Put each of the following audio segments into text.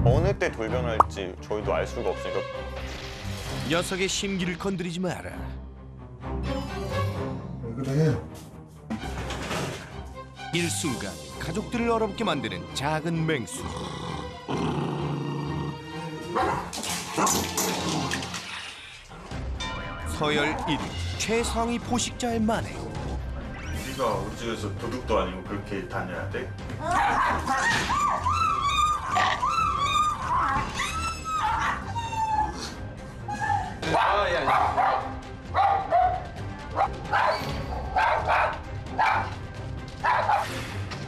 어느 때 돌변할지 저희도 알 수가 없으니까. 녀석의 심기를 건드리지 마라. 왜 그래? 일순간 가족들을 어렵게 만드는 작은 맹수. 서열 1위 최상위 포식자의 만에. 우리가 우리 집에서 도둑도 아니고 그렇게 다녀야 돼?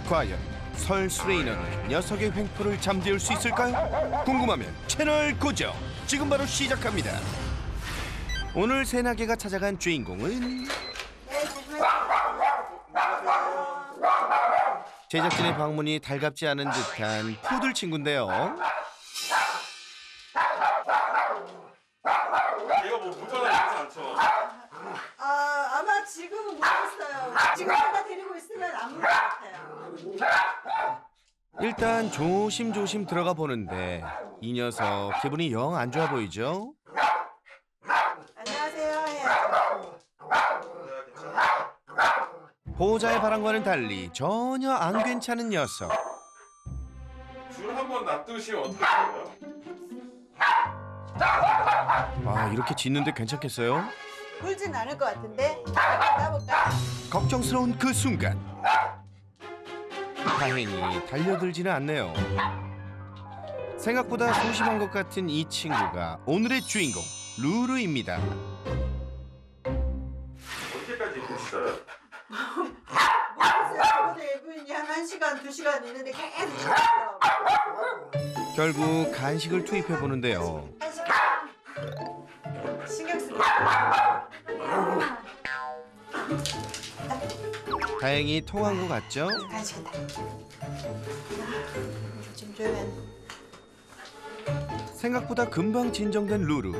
과연 설술의 인원은 녀석의 횡포를 잠재울 수 있을까요? 궁금하면 채널 고정! 지금 바로 시작합니다. 오늘 새나개가 찾아간 주인공은 제작진의 방문이 달갑지 않은 듯한 푸들 친구인데요. 얘가 뭐 불편하지 않죠? 아마 지금은 모르겠어요. 지금 하나 데리고 있으면 안 물 것 같아요. 일단 조심조심 들어가 보는데 이 녀석 기분이 영 안 좋아 보이죠? 안녕하세요. 보호자의 바람과는 달리 전혀 안 괜찮은 녀석. 줄 한번 놔두시면 어떻게 돼요? 아, 이렇게 짖는데 괜찮겠어요? 울진 않을 것 같은데 나볼까? 걱정스러운 그 순간 다행히 달려들지는 않네요. 생각보다 소심한 것 같은 이 친구가 오늘의 주인공 루루입니다. 언제까지 있어요? 모르겠어요. 저번에 예부인이 한 1시간, 2시간 있는데 계속 있어요. 결국 간식을 투입해 보는데요. 신경 쓰고. 다행히 통한 것 같죠? 간식이다. 좀 주면. 생각보다 금방 진정된 루루.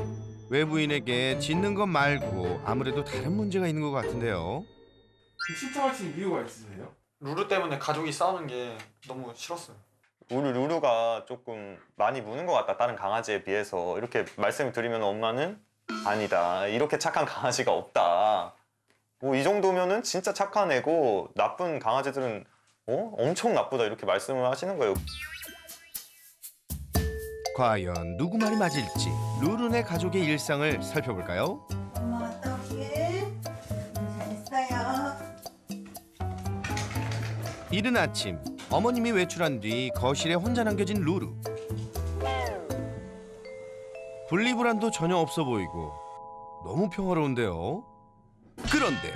외부인에게 짖는 것 말고 아무래도 다른 문제가 있는 것 같은데요. 신청하신 이유가 있으세요? 루루 때문에 가족이 싸우는 게 너무 싫었어요. 우리 루루가 조금 많이 무는 것 같다, 다른 강아지에 비해서. 이렇게 말씀을 드리면 엄마는 아니다, 이렇게 착한 강아지가 없다. 뭐 이 정도면은 진짜 착한 애고 나쁜 강아지들은 엄청 나쁘다, 이렇게 말씀을 하시는 거예요. 과연 누구 말이 맞을지 루루네 가족의 일상을 살펴볼까요? 엄마 갔다 올게. 잘했어요. 이른 아침 어머님이 외출한 뒤 거실에 혼자 남겨진 루루. 분리불안도 전혀 없어 보이고 너무 평화로운데요. 그런데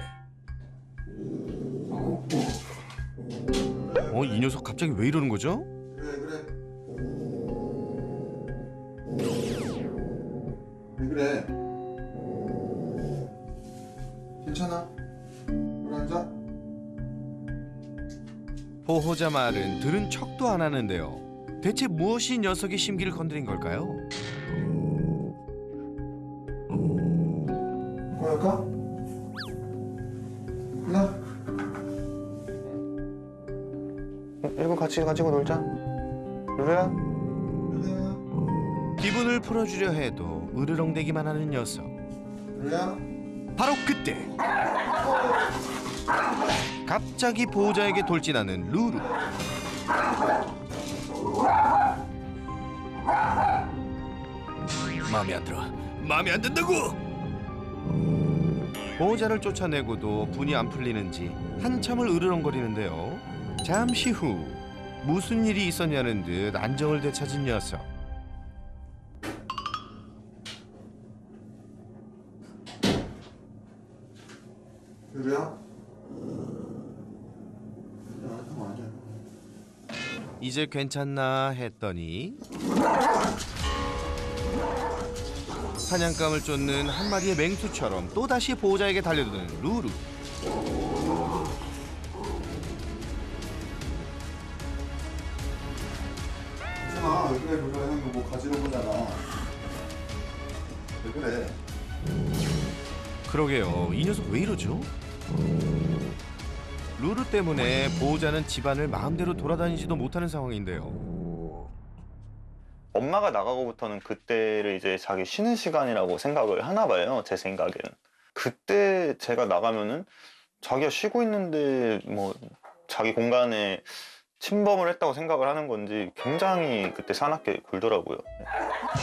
이 녀석 갑자기 왜 이러는 거죠? 그래. 왜 그래? 괜찮아? 우리 앉아? 보호자 말은 들은 척도 안 하는데요. 대체 무엇이 녀석의 심기를 건드린 걸까요? 뭐랄까? 나? 이거 같이 가지고 놀자. 루루야? 그래야? 기분을 풀어주려 해도 으르렁대기만 하는 녀석. 그래야? 바로 그때 갑자기 보호자에게 돌진하는 루루. 마음에 안 들어. 마음에 안 든다고. 보호자를 쫓아내고도 분이 안 풀리는지 한참을 으르렁거리는데요. 잠시 후 무슨 일이 있었냐는 듯 안정을 되찾은 녀석. 그래야? 맞아. 이제 괜찮나 했더니 사냥감을 쫓는 한 마리의 맹수처럼 또다시 보호자에게 달려드는 루루. 괜찮아. 왜 그래? 형이 뭐 가지러 보잖아. 왜 그래? 그러게요. 이 녀석 왜 이러죠? 루루 때문에 보호자는 집안을 마음대로 돌아다니지도 못하는 상황인데요. 엄마가 나가고부터는 그때를 이제 자기 쉬는 시간이라고 생각을 하나 봐요. 제 생각에는. 그때 제가 나가면은 자기가 쉬고 있는데 뭐 자기 공간에 침범을 했다고 생각을 하는 건지 굉장히 그때 사납게 굴더라고요.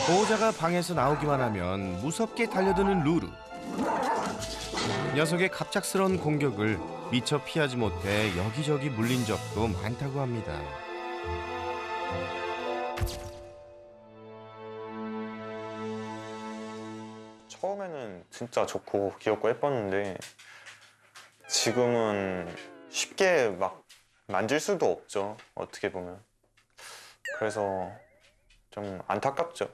보호자가 방에서 나오기만 하면 무섭게 달려드는 루루. 녀석의 갑작스러운 공격을 미처 피하지 못해 여기저기 물린 적도 많다고 합니다. 처음에는 진짜 좋고 귀엽고 예뻤는데 지금은 쉽게 막 만질 수도 없죠. 어떻게 보면. 그래서 좀 안타깝죠.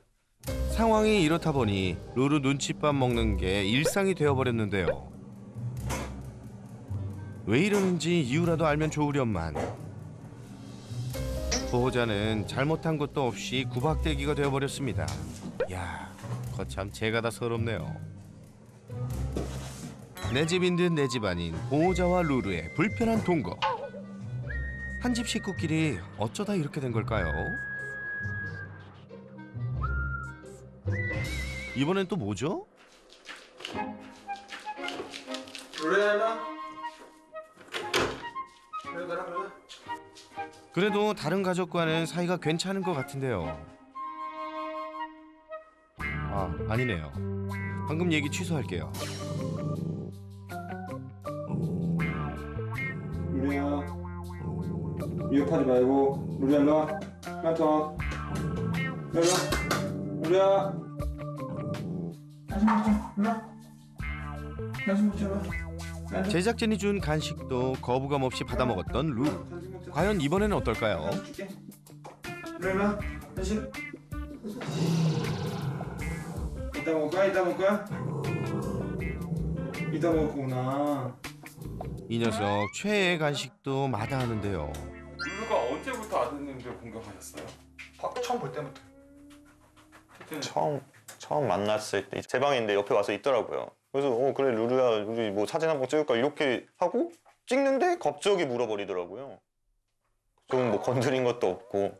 상황이 이렇다 보니 루루 눈칫밥 먹는 게 일상이 되어버렸는데요. 왜 이러는지 이유라도 알면 좋으련만. 보호자는 잘못한 것도 없이 구박대기가 되어버렸습니다. 야, 거참 제가 다 서럽네요. 내 집인 듯 내 집 아닌 보호자와 루루의 불편한 동거. 한 집 식구끼리 어쩌다 이렇게 된 걸까요? 이번엔 또 뭐죠? 그래도 다른 가족과는 사이가 괜찮은 것 같은데요. 아, 아니네요. 방금 얘기 취소할게요. 루리야, 미흡하지 말고 루리야 일로 와. 나와. 일로 와. 루리야. 간식 먹자. 일로 와. 제작진이 준 간식도 거부감 없이 받아 먹었던 루루. 과연 이번에는 어떨까요? 일로 와. 간식. 이따 먹을 거야? 이따 먹을 거야? 이따 먹을 거구나. 이 녀석 최애의 간식도 마다하는데요. 루루가 언제부터 아드님들 공격하셨어요? 처음 볼 때부터. 처음 만났을 때 제 방에 있는데 옆에 와서 있더라고요. 그래서 그래 루루야 우리 뭐 사진 한번 찍을까 이렇게 하고 찍는데 갑자기 물어버리더라고요. 좀 뭐 건드린 것도 없고.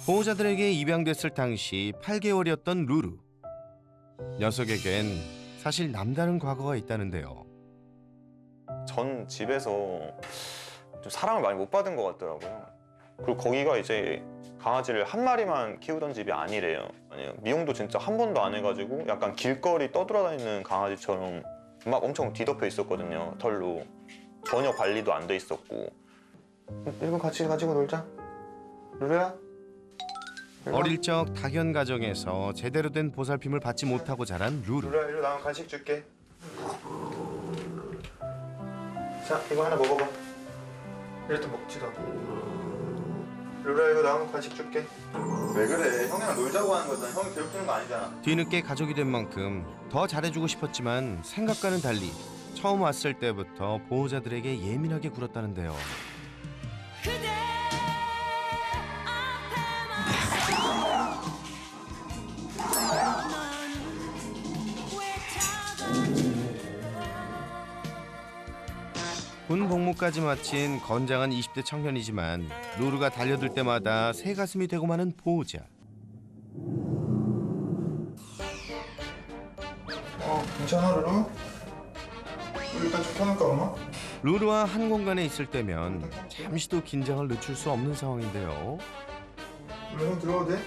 보호자들에게 입양됐을 당시 8개월이었던 루루. 녀석에겐 사실 남다른 과거가 있다는데요. 전 집에서 좀 사랑을 많이 못 받은 것 같더라고요. 그리고 거기가 이제 강아지를 한 마리만 키우던 집이 아니래요. 아니요, 미용도 진짜 한 번도 안 해가지고 약간 길거리 떠돌아다니는 강아지처럼 막 엄청 뒤덮여 있었거든요. 털로. 전혀 관리도 안 돼 있었고. 이거 같이 가지고 놀자. 루루야? 어릴 적 다견 가정에서 제대로 된 보살핌을 받지 못하고 자란 루루. 루루야 이리 나면 간식 줄게. 자 이거 하나 먹어봐. 이럴 때 먹지도 않고. 루루야 이거 나오면 간식 줄게. 왜 그래? 형이랑 놀자고 하는 거잖아. 형이 괴롭히는 거 아니잖아. 뒤늦게 가족이 된 만큼 더 잘해주고 싶었지만 생각과는 달리 처음 왔을 때부터 보호자들에게 예민하게 굴었다는데요. 군 복무까지 마친 건장한 20대 청년이지만 루루가 달려들 때마다 새가슴이 되고 마는 보호자. 괜찮아 루루? 일단 좀 켜놓을까 엄마? 루루와 한 공간에 있을 때면 잠시도 긴장을 늦출 수 없는 상황인데요. 루루 형 들어가도 돼?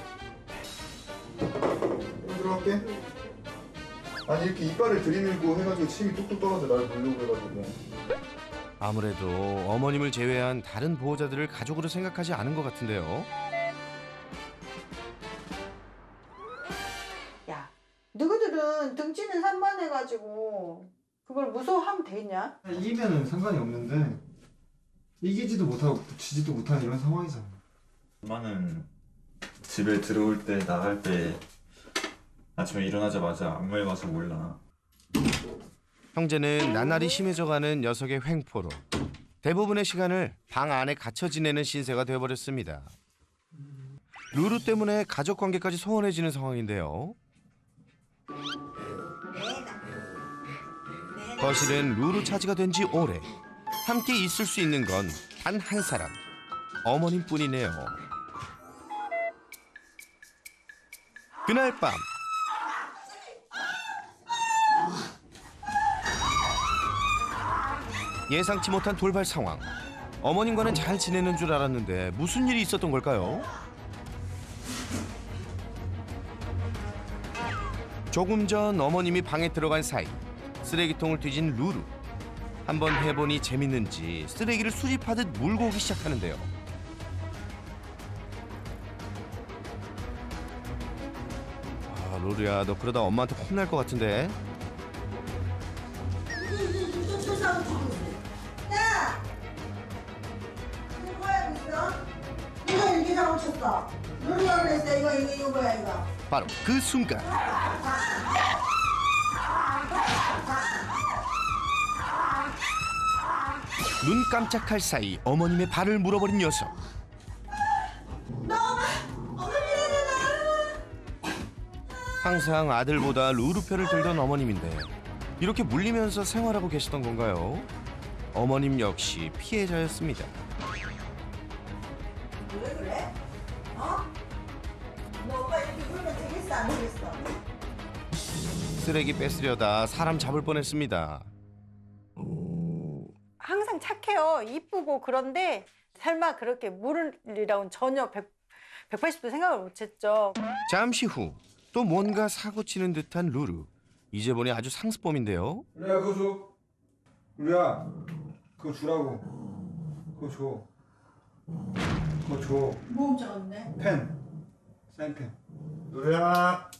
형 들어갈게. 아니 이렇게 이빨을 들이밀고 해가지고 침이 뚝뚝 떨어져 날 물려고 해가지고. 아무래도 어머님을 제외한 다른 보호자들을 가족으로 생각하지 않은 것 같은데요. 야, 너희들은 등치는 산만해가지고 그걸 무서워하면 되냐? 이기면은 상관이 없는데 이기지도 못하고 지지도 못하는 이런 상황이잖아. 엄마는 집에 들어올 때 나갈 때 아침에 일어나자마자 안무에 가서 몰라. 형제는 나날이 심해져가는 녀석의 횡포로 대부분의 시간을 방 안에 갇혀 지내는 신세가 되어버렸습니다. 루루 때문에 가족 관계까지 소원해지는 상황인데요. 거실은 루루 차지가 된 지 오래. 함께 있을 수 있는 건 단 한 사람, 어머님뿐이네요. 그날 밤 예상치 못한 돌발 상황. 어머님과는 잘 지내는 줄 알았는데 무슨 일이 있었던 걸까요? 조금 전 어머님이 방에 들어간 사이 쓰레기통을 뒤진 루루. 한번 해보니 재밌는지 쓰레기를 수집하듯 물고 오기 시작하는데요. 아, 루루야, 너 그러다 엄마한테 혼날 것 같은데. 야! 이거 뭐야 이거? 누가 이렇게 잘못 쳤어? 누가 그랬어? 이거 뭐야 이거? 바로 그 순간 눈 깜짝할 사이 어머님의 발을 물어버린 녀석. 항상 아들보다 루루 편을 들던 어머님인데 이렇게 물리면서 생활하고 계시던 건가요? 어머님 역시 피해자였습니다. 왜 그래? 어? 너 오빠 이렇게 물면 되겠어 안 되겠어? 쓰레기 뺏으려다 사람 잡을 뻔했습니다. 항상 착해요. 이쁘고 그런데 설마 그렇게 물으리라고는 전혀 180도 생각을 못했죠. 잠시 후 또 뭔가 사고치는 듯한 루루. 이제 보니 아주 상습범인데요. 우리야 그거 줘. 우리야 그거 주라고. 그거 줘. 그거 줘. 뭐 훔쳐갔네? 펜. 사인펜. 누리야.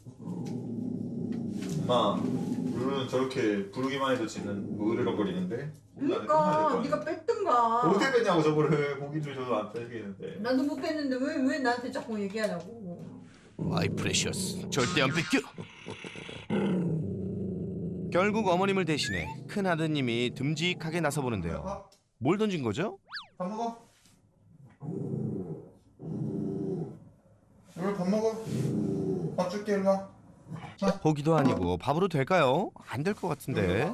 엄마, 루루는 저렇게 부르기만 해도 지는 으르렁거리는데. 그러니까 네가 뺐던가. 어디 뺐냐고 저거를 고기줄 줘도 안 뺏기는데. 나도 못 뺐는데 왜 나한테 자꾸 얘기하냐고. 마이 프레셔스, 절대 안 뺏겨. 결국 어머님을 대신해 큰 아드님이 듬직하게 나서 보는데요. 뭘 던진 거죠? 밥 먹어. 이리 밥 먹어. 밥 줄게 일로 와. 고기도 아니고 밥으로 될까요? 안 될 것 같은데.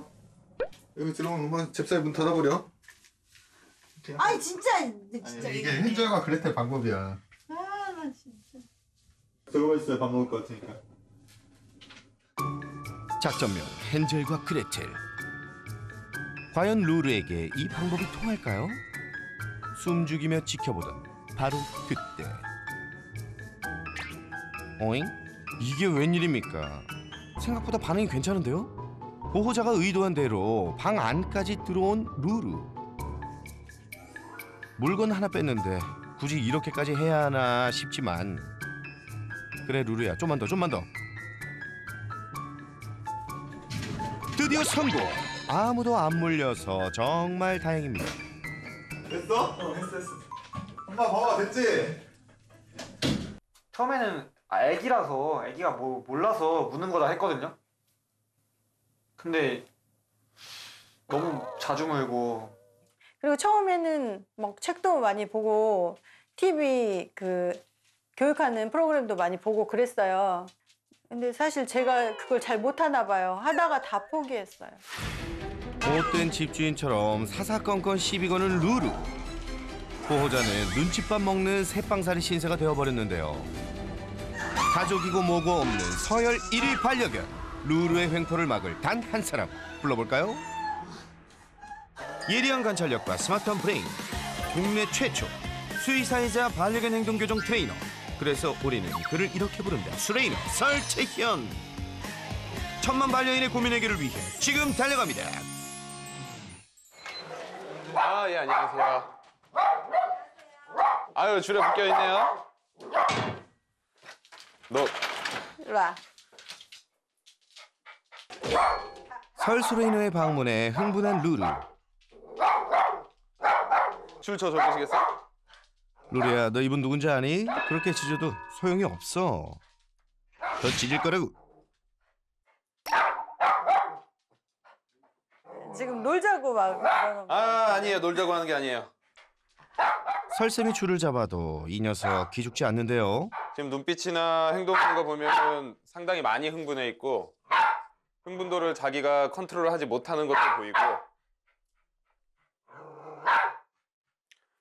여기 들어오면 엄마 잽싸게 문 닫아버려. 아이 진짜 아니, 이게 헨젤과 그레텔 방법이야. 아나 진짜. 들어가 있어야 밥 먹을 것 같으니까. 작전명 헨젤과 그레텔. 과연 루루에게 이 방법이 통할까요? 숨죽이며 지켜보던 바로 그때. 어잉? 이게 웬일입니까? 생각보다 반응이 괜찮은데요? 보호자가 의도한 대로 방 안까지 들어온 루루. 물건 하나 뺐는데 굳이 이렇게까지 해야 하나 싶지만 그래 루루야, 좀만 더. 드디어 성공! 아무도 안 물려서 정말 다행입니다. 됐어? 했어. 엄마 봐봐 됐지? 처음에는 애기라서 애기가 뭐 몰라서 무는 거다 했거든요. 근데 너무 자주 물고. 그리고 처음에는 막 책도 많이 보고 TV 교육하는 프로그램도 많이 보고 그랬어요. 근데 사실 제가 그걸 잘 못하나 봐요. 하다가 다 포기했어요. 못된 집주인처럼 사사건건 시비 거는 루루. 보호자는 눈칫밥 먹는 새빵살이 신세가 되어버렸는데요. 가족이고 뭐고 없는 서열 1위 반려견 루루의 횡포를 막을 단 한 사람 불러볼까요? 예리한 관찰력과 스마트한 브레인, 국내 최초 수의사이자 반려견 행동교정 트레이너. 그래서 우리는 그를 이렇게 부른다. 수레이너 설채현. 천만 반려인의 고민 해결을 위해 지금 달려갑니다. 아, 예, 안녕하세요. 아유, 줄에 묶여 있네요. 너 이리 와. 설 수레이너의 방문에 흥분한 루루. 줄 저 줘보시겠어? 루루야, 너 이분 누군지 아니? 그렇게 짖어도 소용이 없어. 더 짖을 거라고. 지금 놀자고 막 그러는 거. 아, 아니에요. 놀자고 하는 게 아니에요. 설쌤이 줄을 잡아도 이 녀석 기죽지 않는데요. 지금 눈빛이나 행동하는 거 보면 상당히 많이 흥분해 있고 흥분도를 자기가 컨트롤하지 못하는 것도 보이고.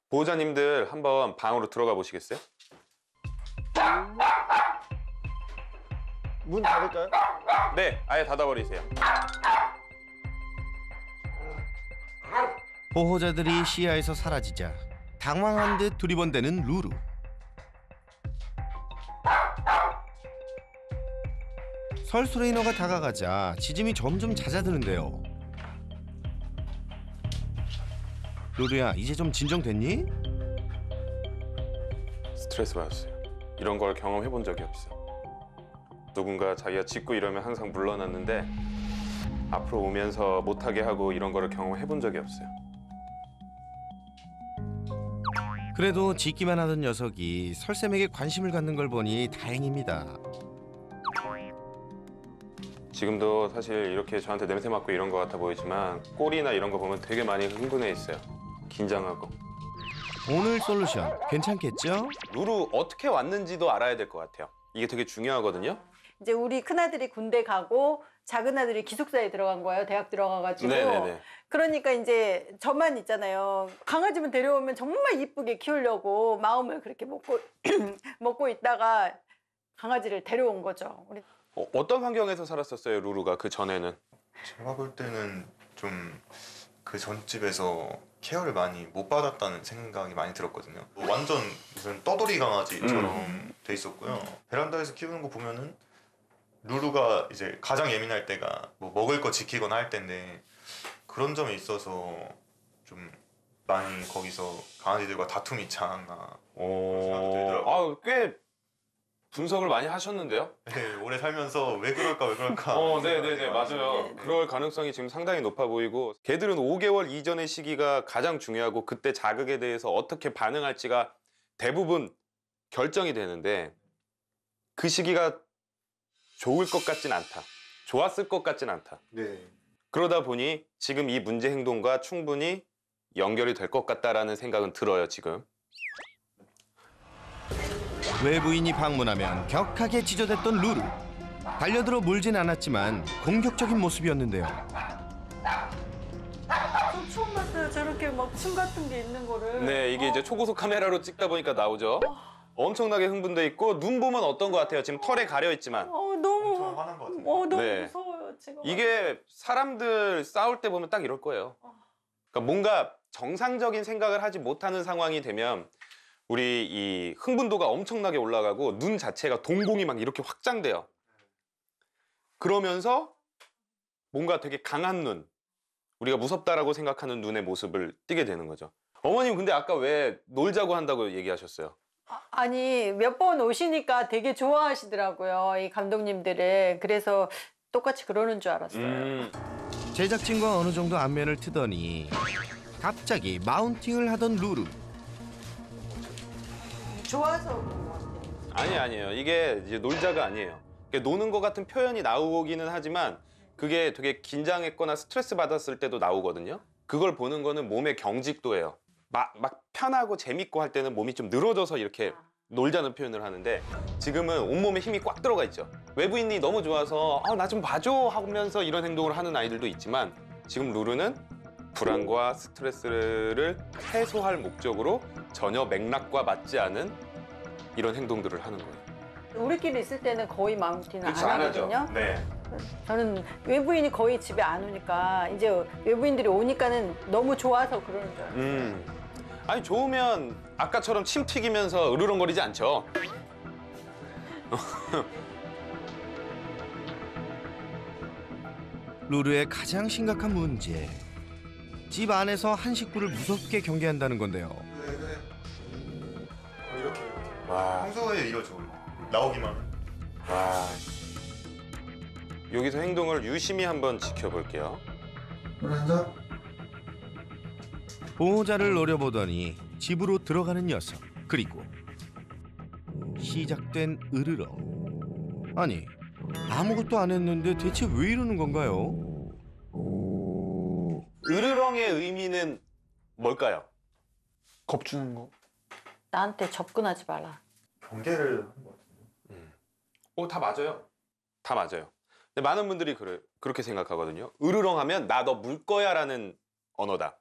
보호자님들 한번 방으로 들어가 보시겠어요? 문 닫을까요? 네, 아예 닫아버리세요. 보호자들이 시야에서 사라지자 당황한 듯 두리번대는 루루. 설수레이너가 다가가자 짖음이 점점 잦아드는데요. 루루야, 이제 좀 진정됐니? 스트레스 받았어요. 이런 걸 경험해 본 적이 없어. 누군가 자기가 짖고 이러면 항상 물러났는데 앞으로 오면서 못하게 하고 이런 거를 경험해 본 적이 없어요. 그래도 짖기만 하던 녀석이 설쌤에게 관심을 갖는 걸 보니 다행입니다. 지금도 사실 이렇게 저한테 냄새 맡고 이런 거 같아 보이지만 꼴이나 이런 거 보면 되게 많이 흥분해 있어요. 긴장하고. 오늘 솔루션 괜찮겠죠? 루루 어떻게 왔는지도 알아야 될 것 같아요. 이게 되게 중요하거든요. 이제 우리 큰아들이 군대 가고 작은 아들이 기숙사에 들어간 거예요. 대학 들어가가지고. 네네네. 그러니까 이제 저만 있잖아요. 강아지만 데려오면 정말 이쁘게 키우려고 마음을 그렇게 먹고 먹고 있다가 강아지를 데려온 거죠. 우리 어떤 환경에서 살았었어요, 루루가 그 전에는? 제가 볼 때는 좀 그 전집에서 케어를 많이 못 받았다는 생각이 많이 들었거든요. 완전 무슨 떠돌이 강아지처럼 돼 있었고요. 베란다에서 키우는 거 보면은 루루가 이제 가장 예민할 때가 뭐 먹을 거 지키거나 할 때인데 그런 점에 있어서 좀 많이 거기서 강아지들과 다툼이 있지 않았나. 생각이 들더라고요. 꽤 분석을 많이 하셨는데요? 네, 오래 살면서 왜 그럴까 네네네, 맞아요. 그럴 가능성이 지금 상당히 높아 보이고 개들은 5개월 이전의 시기가 가장 중요하고 그때 자극에 대해서 어떻게 반응할지가 대부분 결정이 되는데 그 시기가 좋을 것 같진 않다. 좋았을 것 같진 않다. 네. 그러다 보니 지금 이 문제 행동과 충분히 연결이 될 것 같다라는 생각은 들어요, 지금. 외부인이 방문하면 격하게 지저댔던 루루. 달려들어 물진 않았지만 공격적인 모습이었는데요. 저 처음 봤어요. 저렇게 막 침 같은 게 있는 거를. 네, 이게 이제 초고속 카메라로 찍다 보니까 나오죠. 엄청나게 흥분돼 있고 눈 보면 어떤 것 같아요? 지금 털에 가려 있지만 너무 엄청 화난 것 같은데. 너무 네. 무서워요 지금. 이게 사람들 싸울 때 보면 딱 이럴 거예요. 그러니까 뭔가 정상적인 생각을 하지 못하는 상황이 되면 우리 이 흥분도가 엄청나게 올라가고 눈 자체가 동공이 막 이렇게 확장돼요. 그러면서 뭔가 되게 강한 눈, 우리가 무섭다라고 생각하는 눈의 모습을 띠게 되는 거죠. 어머님 근데 아까 왜 놀자고 한다고 얘기하셨어요? 아니 몇 번 오시니까 되게 좋아하시더라고요. 이 감독님들을. 그래서 똑같이 그러는 줄 알았어요. 제작진과 어느 정도 안면을 트더니 갑자기 마운팅을 하던 루루. 좋아서 그런 것 같아요. 아니에요. 이게 이제 놀자가 아니에요. 노는 것 같은 표현이 나오기는 하지만 그게 되게 긴장했거나 스트레스 받았을 때도 나오거든요. 그걸 보는 거는 몸의 경직도예요. 막 편하고 재밌고 할 때는 몸이 좀 늘어져서 이렇게 놀자는 표현을 하는데 지금은 온몸에 힘이 꽉 들어가 있죠. 외부인이 너무 좋아서 나 좀 봐줘 하면서 이런 행동을 하는 아이들도 있지만 지금 루루는 불안과 스트레스를 해소할 목적으로 전혀 맥락과 맞지 않은 이런 행동들을 하는 거예요. 우리끼리 있을 때는 거의 마운팅을 그렇죠, 안 안 하죠. 하거든요. 네. 저는 외부인이 거의 집에 안 오니까 이제 외부인들이 오니까는 너무 좋아서 그러는 줄 알았어요. 아니 좋으면 아까처럼 침 튀기면서 으르렁거리지 않죠. 루루의 가장 심각한 문제. 집 안에서 한 식구를 무섭게 경계한다는 건데요. 이렇게 와. 평소에 이러죠. 나오기만. 와. 여기서 행동을 유심히 한번 지켜볼게요. 우리 앉아. 보호자를 노려보더니 집으로 들어가는 녀석. 그리고 시작된 으르렁. 아니, 아무것도 안 했는데 대체 왜 이러는 건가요? 으르렁의 의미는 뭘까요? 겁주는 거. 나한테 접근하지 말라. 경계를 한 것 같은데. 다 맞아요. 다 맞아요. 근데 많은 분들이 그렇게 생각하거든요. 으르렁 하면 나 너 물 거야 라는 언어다.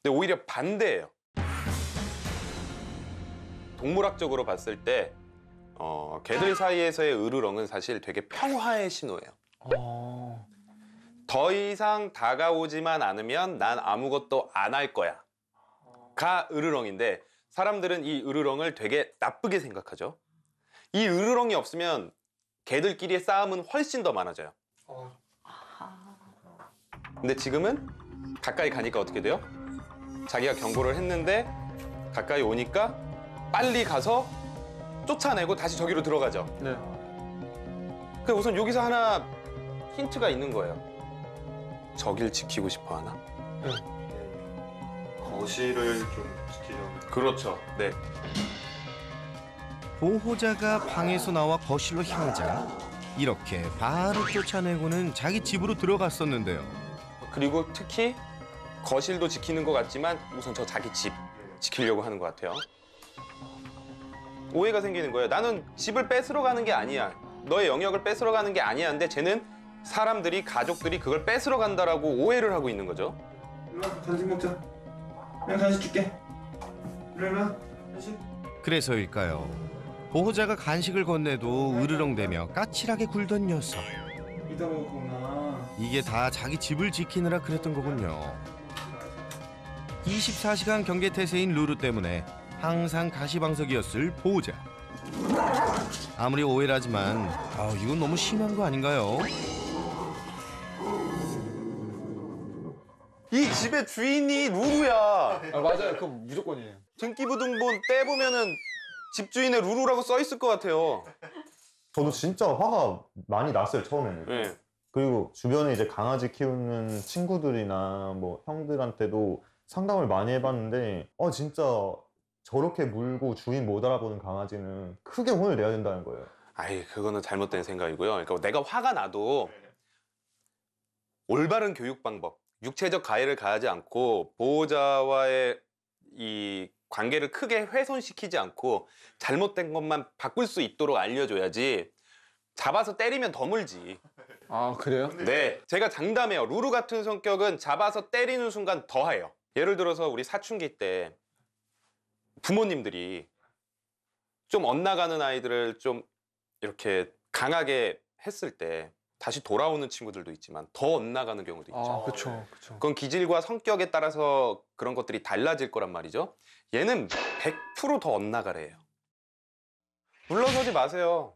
근데 오히려 반대예요. 동물학적으로 봤을 때 개들 사이에서의 으르렁은 사실 되게 평화의 신호예요. 더 이상 다가오지만 않으면 난 아무것도 안 할 거야 가 으르렁인데, 사람들은 이 으르렁을 되게 나쁘게 생각하죠. 이 으르렁이 없으면 개들끼리의 싸움은 훨씬 더 많아져요. 근데 지금은 가까이 가니까 어떻게 돼요? 자기가 경고를 했는데 가까이 오니까 빨리 가서 쫓아내고 다시 저기로 들어가죠. 네. 그 우선 여기서 하나 힌트가 있는 거예요. 저길 지키고 싶어 하나? 거실을 좀 지키려고. 그렇죠. 네. 보호자가 방에서 나와 거실로 향하자 이렇게 바로 쫓아내고는 자기 집으로 들어갔었는데요. 그리고 특히 거실도 지키는 것 같지만 우선 저 자기 집 지키려고 하는 것 같아요. 오해가 생기는 거예요. 나는 집을 뺏으러 가는 게 아니야. 너의 영역을 뺏으러 가는 게 아니야. 근데 쟤는 사람들이, 가족들이 그걸 뺏으러 간다라고 오해를 하고 있는 거죠. 일로 와, 간식 먹자. 그냥 간식 줄게. 일로 와, 간식. 그래서일까요? 보호자가 간식을 건네도 으르렁대며 까칠하게 굴던 녀석. 이따 먹을 거구나. 이게 다 자기 집을 지키느라 그랬던 거군요. 24시간 경계 태세인 루루 때문에 항상 가시방석이었을 보호자. 아무리 오해라지만 이건 너무 심한 거 아닌가요? 이 집의 주인이 루루야. 아, 맞아요. 그건 무조건이에요. 등기부등본 떼보면은 집주인의 루루라고 써 있을 것 같아요. 저도 진짜 화가 많이 났어요, 처음에는. 네. 그리고 주변에 이제 강아지 키우는 친구들이나 뭐 형들한테도 상담을 많이 해봤는데 진짜 저렇게 물고 주인 못 알아보는 강아지는 크게 혼을 내야 된다는 거예요. 아이, 그거는 잘못된 생각이고요. 그러니까 내가 화가 나도 올바른 교육 방법, 육체적 가해를 가하지 않고 보호자와의 이 관계를 크게 훼손시키지 않고 잘못된 것만 바꿀 수 있도록 알려줘야지, 잡아서 때리면 더 물지. 아, 그래요? 네, 제가 장담해요. 루루 같은 성격은 잡아서 때리는 순간 더 해요. 예를 들어서 우리 사춘기 때 부모님들이 좀 엇나가는 아이들을 좀 이렇게 강하게 했을 때 다시 돌아오는 친구들도 있지만 더 엇나가는 경우도 있죠. 아, 그렇죠. 그렇죠. 그건 기질과 성격에 따라서 그런 것들이 달라질 거란 말이죠. 얘는 100% 더 엇나가래요. 물러서지 마세요.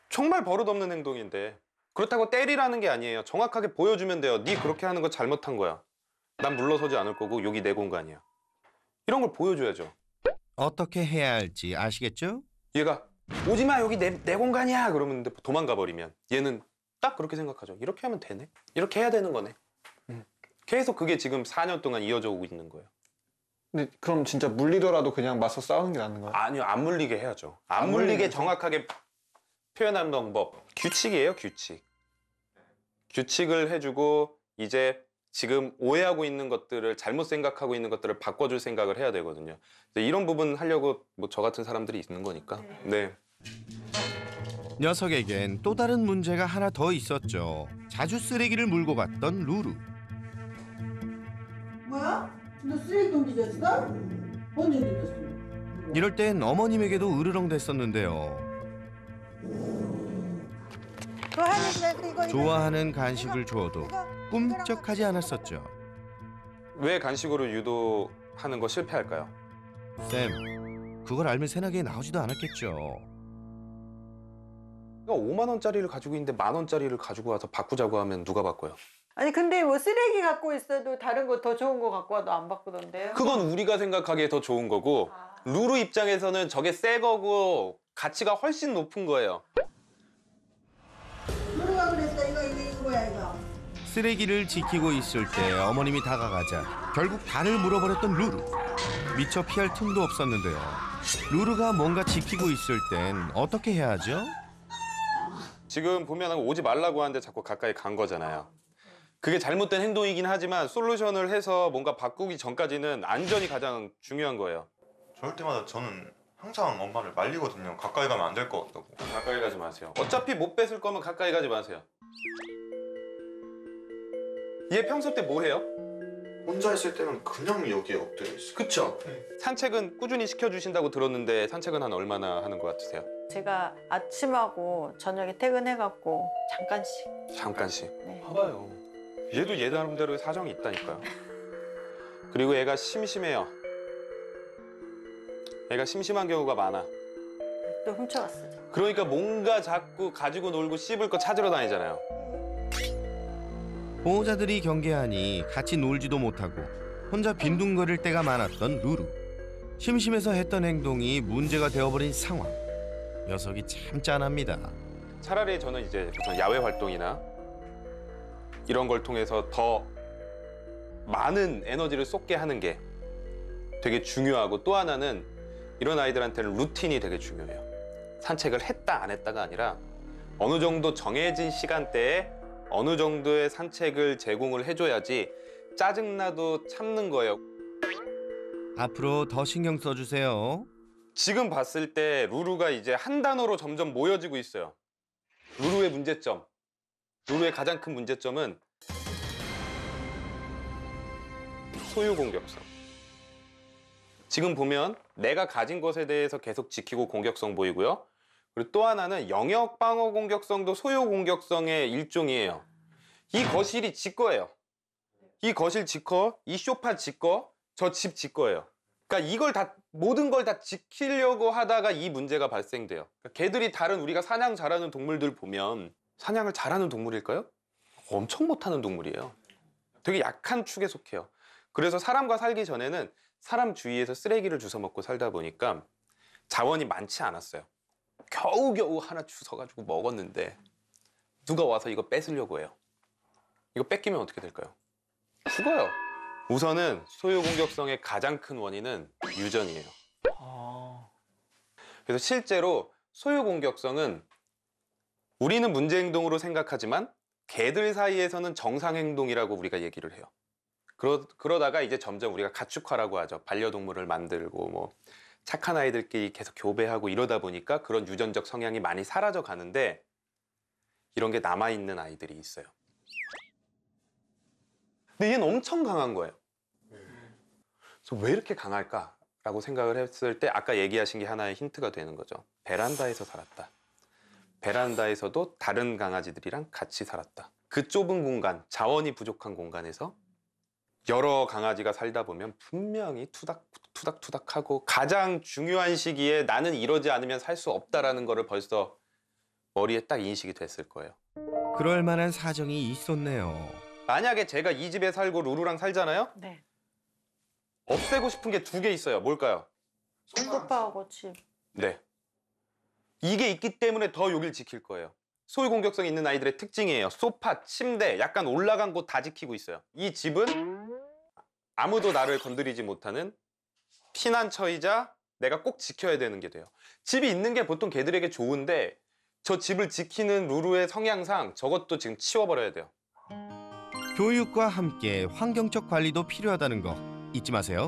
정말 버릇없는 행동인데 그렇다고 때리라는 게 아니에요. 정확하게 보여주면 돼요. 네 그렇게 하는 거 잘못한 거야. 난 물러서지 않을 거고 여기 내 공간이야. 이런 걸 보여줘야죠. 어떻게 해야 할지 아시겠죠? 얘가 오지 마, 여기 내 공간이야 그러면 도망가 버리면 얘는 딱 그렇게 생각하죠. 이렇게 하면 되네. 이렇게 해야 되는 거네. 계속 그게 지금 4년 동안 이어져 오고 있는 거예요. 근데 그럼 진짜 물리더라도 그냥 맞서 싸우는 게 낫는 거예요? 아니요, 안 물리게 해야죠. 안 물리게 정확하게 표현하는 방법, 규칙이에요. 규칙. 규칙을 해주고 이제 지금 오해하고 있는 것들을, 잘못 생각하고 있는 것들을 바꿔줄 생각을 해야 되거든요. 이런 부분 하려고 뭐 저 같은 사람들이 있는 거니까. 네. 녀석에겐 또 다른 문제가 하나 더 있었죠. 자주 쓰레기를 물고 갔던 루루. 뭐야? 너 쓰레기통 뒤졌어? 언제 뒤졌어? 이럴 땐 어머님에게도 으르렁 됐었는데요. 좋아하는 간식을 줘도 꿈쩍하지 않았었죠. 왜 간식으로 유도하는 거 실패할까요? 쌤, 그걸 알면 새나기에 나오지도 않았겠죠. 5만 원짜리를 가지고 있는데 1만 원짜리를 가지고 와서 바꾸자고 하면 누가 바꿔요? 아니 근데 뭐 쓰레기 갖고 있어도 다른 거 더 좋은 거 갖고 와도 안 바꾸던데요? 그건 우리가 생각하기에 더 좋은 거고 루루 입장에서는 저게 새 거고 가치가 훨씬 높은 거예요. 누가 그랬어? 이거 뭐야 이거? 쓰레기를 지키고 있을 때 어머님이 다가가자 결국 발을 물어버렸던 루루. 미처 피할 틈도 없었는데요. 루루가 뭔가 지키고 있을 땐 어떻게 해야 하죠? 지금 보면 오지 말라고 하는데 자꾸 가까이 간 거잖아요. 그게 잘못된 행동이긴 하지만 솔루션을 해서 뭔가 바꾸기 전까지는 안전이 가장 중요한 거예요. 저럴 때마다 저는 항상 엄마를 말리거든요. 가까이 가면 안 될 것 같다고. 가까이 가지 마세요. 어차피 못 뺏을 거면 가까이 가지 마세요. 얘 평소 때 뭐 해요? 혼자 있을 때는 그냥 여기에 엎드려 있어요. 그쵸? 산책은 꾸준히 시켜주신다고 들었는데 산책은 한 얼마나 하는 것 같으세요? 제가 아침하고 저녁에 퇴근해갖고 잠깐씩. 네. 봐봐요. 얘도 얘 나름대로의 사정이 있다니까요. 그리고 애가 심심해요. 애가 심심한 경우가 많아. 또 훔쳐갔어요. 그러니까 뭔가 자꾸 가지고 놀고 씹을 거 찾으러 다니잖아요. 보호자들이 경계하니 같이 놀지도 못하고 혼자 빈둥거릴 때가 많았던 루루. 심심해서 했던 행동이 문제가 되어버린 상황. 녀석이 참 짠합니다. 차라리 저는 이제 무슨 야외 활동이나 이런 걸 통해서 더 많은 에너지를 쏟게 하는 게 되게 중요하고, 또 하나는 이런 아이들한테는 루틴이 되게 중요해요. 산책을 했다 안 했다가 아니라 어느 정도 정해진 시간대에 어느 정도의 산책을 제공을 해줘야지 짜증나도 참는 거예요. 앞으로 더 신경 써주세요. 지금 봤을 때 루루가 이제 한 단어로 점점 모여지고 있어요. 루루의 문제점. 루루의 가장 큰 문제점은 소유 공격성. 지금 보면 내가 가진 것에 대해서 계속 지키고 공격성 보이고요. 그리고 또 하나는 영역 방어 공격성도 소유 공격성의 일종이에요. 이 거실이 지 거예요. 이 거실 지 거, 이 소파 지 거, 저 집 지 거예요. 그러니까 이걸 다, 모든 걸 다 지키려고 하다가 이 문제가 발생돼요. 그러니까 개들이 다른 우리가 사냥 잘하는 동물들 보면 사냥을 잘하는 동물일까요? 엄청 못하는 동물이에요. 되게 약한 축에 속해요. 그래서 사람과 살기 전에는 사람 주위에서 쓰레기를 주워 먹고 살다 보니까 자원이 많지 않았어요. 겨우겨우 하나 주워가지고 먹었는데 누가 와서 이거 뺏으려고 해요. 이거 뺏기면 어떻게 될까요? 죽어요. 우선은 소유 공격성의 가장 큰 원인은 유전이에요. 그래서 실제로 소유 공격성은 우리는 문제 행동으로 생각하지만 개들 사이에서는 정상 행동이라고 우리가 얘기를 해요. 그러다가 이제 점점 우리가 가축화라고 하죠. 반려동물을 만들고 뭐 착한 아이들끼리 계속 교배하고 이러다 보니까 그런 유전적 성향이 많이 사라져 가는데, 이런 게 남아있는 아이들이 있어요. 근데 얘는 엄청 강한 거예요. 그래서 왜 이렇게 강할까라고 생각을 했을 때 아까 얘기하신 게 하나의 힌트가 되는 거죠. 베란다에서 살았다. 베란다에서도 다른 강아지들이랑 같이 살았다. 그 좁은 공간, 자원이 부족한 공간에서 여러 강아지가 살다 보면 분명히 투닥투닥하고 가장 중요한 시기에 나는 이러지 않으면 살 수 없다라는 거를 벌써 머리에 딱 인식이 됐을 거예요. 그럴 만한 사정이 있었네요. 만약에 제가 이 집에 살고 루루랑 살잖아요? 네. 없애고 싶은 게 두 개 있어요. 뭘까요? 소파하고 집. 네. 이게 있기 때문에 더 여길 지킬 거예요. 소유 공격성 있는 아이들의 특징이에요. 소파, 침대, 약간 올라간 곳 다 지키고 있어요. 이 집은 아무도 나를 건드리지 못하는 피난처이자 내가 꼭 지켜야 되는 게 돼요. 집이 있는 게 보통 개들에게 좋은데 저 집을 지키는 루루의 성향상 저것도 지금 치워버려야 돼요. 교육과 함께 환경적 관리도 필요하다는 거 잊지 마세요.